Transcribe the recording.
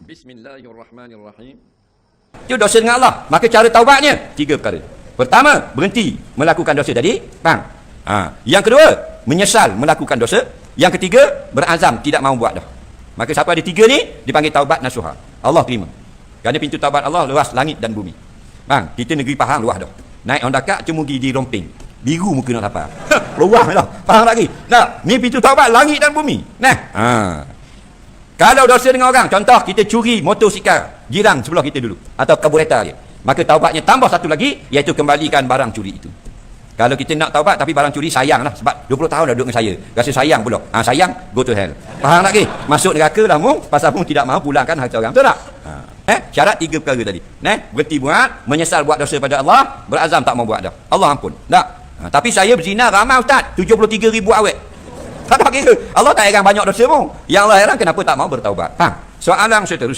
Bismillahirrahmanirrahim. Itu dosa dengan Allah. Maka cara taubatnya 3 perkara. Pertama, berhenti melakukan dosa tadi. Faham? Yang kedua, menyesal melakukan dosa. Yang ketiga, berazam tidak mahu buat dah. Maka siapa ada 3 ni, dipanggil taubat nasuha. Allah terima. Kerana pintu taubat Allah luas langit dan bumi. Bang, kita negeri Pahang luas dah. Naik on dakak cuma pergi di Romping. Biru muka nak lapar. Luas lah. Faham lagi? Nah, ni pintu taubat langit dan bumi. Nah. Kalau dosa dengan orang, contoh kita curi motosikal girang sebelah kita dulu atau karburetor dia, maka taubatnya tambah satu lagi, iaitu kembalikan barang curi itu. Kalau kita nak taubat tapi barang curi, sayang lah, sebab 20 tahun dah duduk dengan saya, rasa sayang pula. Sayang, go to hell. Faham lagi? Masuk neraka lah mung, pasal mung tidak mahu pulangkan harta orang. Betul tak? Syarat 3 perkara tadi. Berhenti buat, menyesal buat dosa pada Allah, berazam tak mau buat dah. Allah ampun. Tak? Tapi saya berzina ramai ustaz, 73,000 awet. Tak kira. Allah tak heran banyak dosa pun. Yang Allah heran kenapa tak mau bertaubat. Soalan seterusnya.